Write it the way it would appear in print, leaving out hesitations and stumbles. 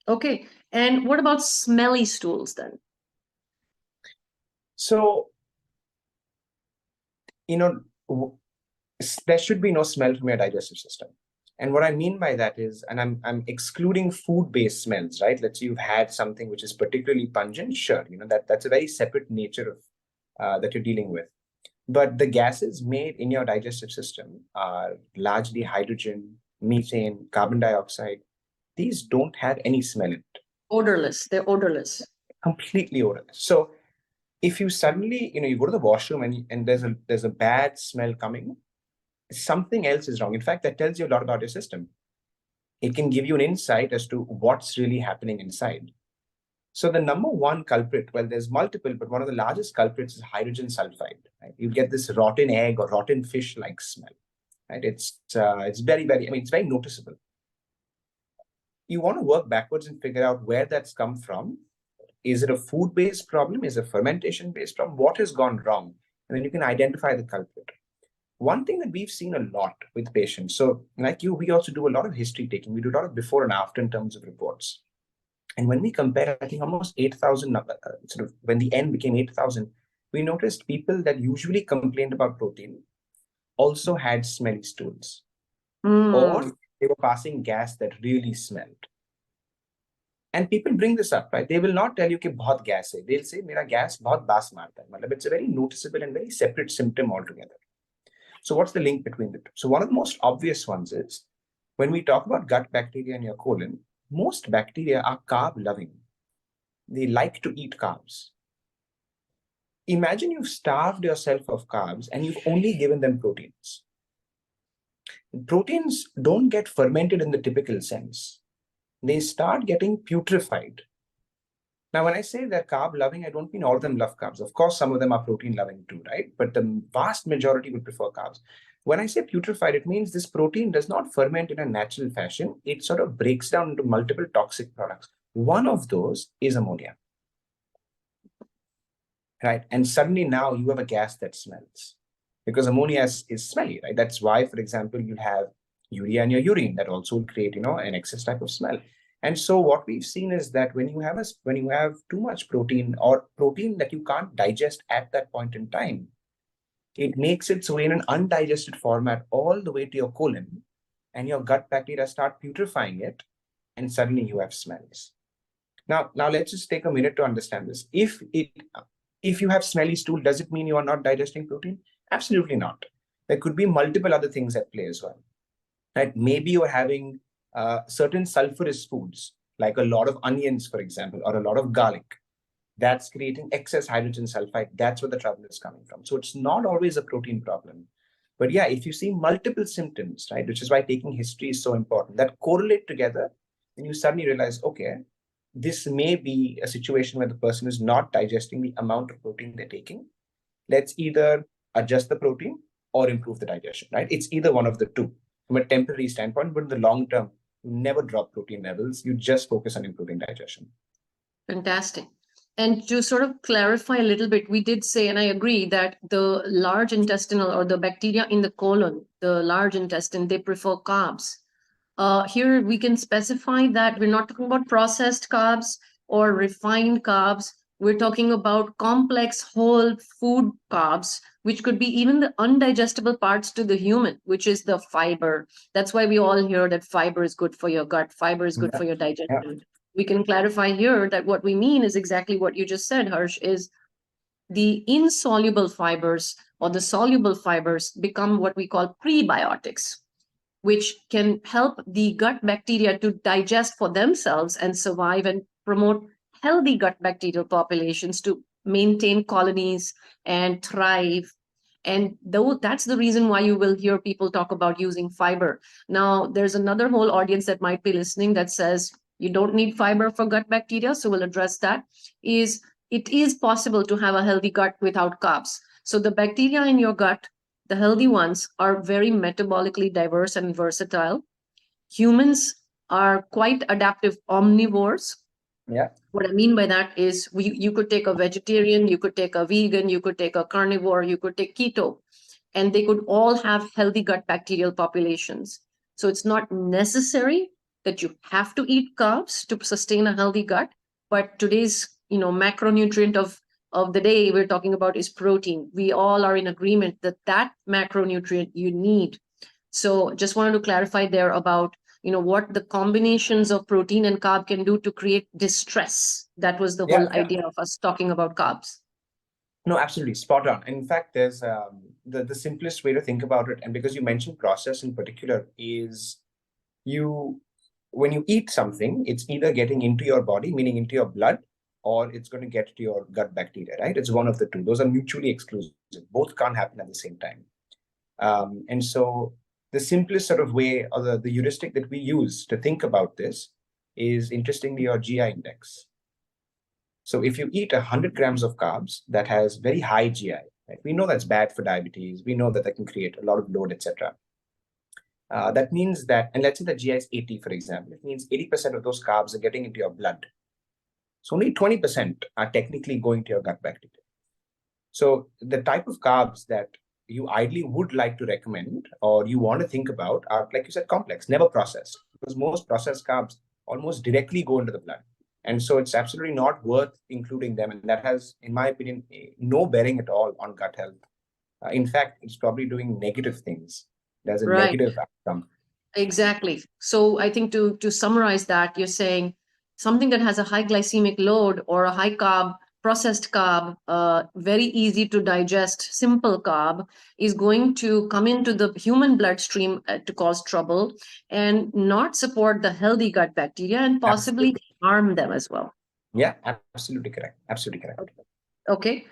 Okay. And what about smelly stools then? So, there should be no smell from your digestive system. And what I mean by that is, and I'm excluding food-based smells, right? Let's say you've had something which is particularly pungent, sure, that's a very separate nature of that you're dealing with. But the gases made in your digestive system are largely hydrogen, methane, carbon dioxide. These don't have any smell in it. Odorless. They're odorless. Completely odorless. So if you suddenly, you go to the washroom and there's a bad smell coming, something else is wrong. In fact, that tells you a lot about your system. It can give you an insight as to what's really happening inside. So the number one culprit, well, there's multiple, but one of the largest culprits is hydrogen sulphide. Right? You get this rotten egg or rotten fish-like smell. Right? It's very, very, it's very noticeable. You want to work backwards and figure out where that's come from. Is it a food-based problem? Is it a fermentation-based problem? What has gone wrong? And then you can identify the culprit. One thing that we've seen a lot with patients, so like you, we also do a lot of history taking. We do a lot of before and after in terms of reports. And when we compare, I think almost 8,000, sort of when the N became 8,000, we noticed people that usually complained about protein also had smelly stools. Or they were passing gas that really smelled. And people bring this up, right? They will not tell you कि बहुत gas है. They'll say मेरा gas बहुत बास मारता है. मतलब it's a very noticeable and very separate symptom altogether. So what's the link between the two? So one of the most obvious ones is when we talk about gut bacteria in your colon, most bacteria are carb loving. They like to eat carbs. Imagine you've starved yourself of carbs and you've only given them proteins. Proteins don't get fermented in the typical sense. They start getting putrefied. Now, when I say they're carb loving, I don't mean all of them love carbs. Of course, some of them are protein loving too, right? But the vast majority would prefer carbs. When I say putrefied, it means this protein does not ferment in a natural fashion. It sort of breaks down into multiple toxic products. One of those is ammonia, right? And suddenly now you have a gas that smells because ammonia is smelly, right? That's why, for example, you have urea in your urine that also will create, an excess type of smell. And so what we've seen is that when you have too much protein or protein that you can't digest at that point in time, it makes its way in an undigested format all the way to your colon, and your gut bacteria start putrefying it, and suddenly you have smells. Now let's just take a minute to understand this. If you have smelly stool, does it mean you are not digesting protein? Absolutely not. There could be multiple other things at play as well. Right? Maybe you're having certain sulfurous foods, like a lot of onions, for example, or a lot of garlic. That's creating excess hydrogen sulfide. That's where the trouble is coming from. So it's not always a protein problem. But yeah, if you see multiple symptoms, right, which is why taking history is so important, that correlate together, and you suddenly realize, okay, this may be a situation where the person is not digesting the amount of protein they're taking. Let's either adjust the protein or improve the digestion, right? It's either one of the two from a temporary standpoint, but in the long term, you never drop protein levels. You just focus on improving digestion. Fantastic. And to sort of clarify a little bit, we did say, and I agree, that the large intestinal or the bacteria in the colon, the large intestine, they prefer carbs. Here we can specify that we're not talking about processed carbs or refined carbs. We're talking about complex whole food carbs, which could be even the undigestible parts to the human, which is the fiber. That's why we all hear that fiber is good for your gut, fiber is good for your digestion. Yeah. We can clarify here that what we mean is exactly what you just said, Harsh, is the insoluble fibers or the soluble fibers become what we call prebiotics, which can help the gut bacteria to digest for themselves and survive and promote healthy gut bacterial populations to maintain colonies and thrive. And though that's the reason why you will hear people talk about using fiber. Now, there's another whole audience that might be listening that says, you don't need fiber for gut bacteria, so we'll address that. It is possible to have a healthy gut without carbs. So the bacteria in your gut, the healthy ones, are very metabolically diverse and versatile. Humans are quite adaptive omnivores. Yeah. What I mean by that is you could take a vegetarian, you could take a vegan, you could take a carnivore, you could take keto, and they could all have healthy gut bacterial populations. So it's not necessary that you have to eat carbs to sustain a healthy gut. But today's, macronutrient of the day we're talking about is protein. We all are in agreement that macronutrient you need. So just wanted to clarify there about, what the combinations of protein and carb can do to create distress. That was the whole idea of us talking about carbs. No, absolutely spot on. In fact, there's the simplest way to think about it, and because you mentioned process in particular, is when you eat something, it's either getting into your body, meaning into your blood, or it's going to get to your gut bacteria, right? It's one of the two. Those are mutually exclusive. Both can't happen at the same time. And so the simplest sort of way, or the heuristic that we use to think about this is, interestingly, your GI index. So if you eat 100 grams of carbs that has very high GI, right? We know that's bad for diabetes. We know that can create a lot of load, etc. That means that, and let's say the GI is 80, for example, it means 80% of those carbs are getting into your blood. So only 20% are technically going to your gut bacteria. So the type of carbs that you ideally would like to recommend or you want to think about are, like you said, complex, never processed, because most processed carbs almost directly go into the blood. And so it's absolutely not worth including them. And that has, in my opinion, no bearing at all on gut health. In fact, it's probably doing negative things. There's a negative outcome. Exactly. So I think to summarize that, you're saying something that has a high glycemic load or a high carb, processed carb, very easy to digest, simple carb is going to come into the human bloodstream to cause trouble and not support the healthy gut bacteria and possibly harm them as well. Yeah, absolutely correct. Absolutely correct. Okay.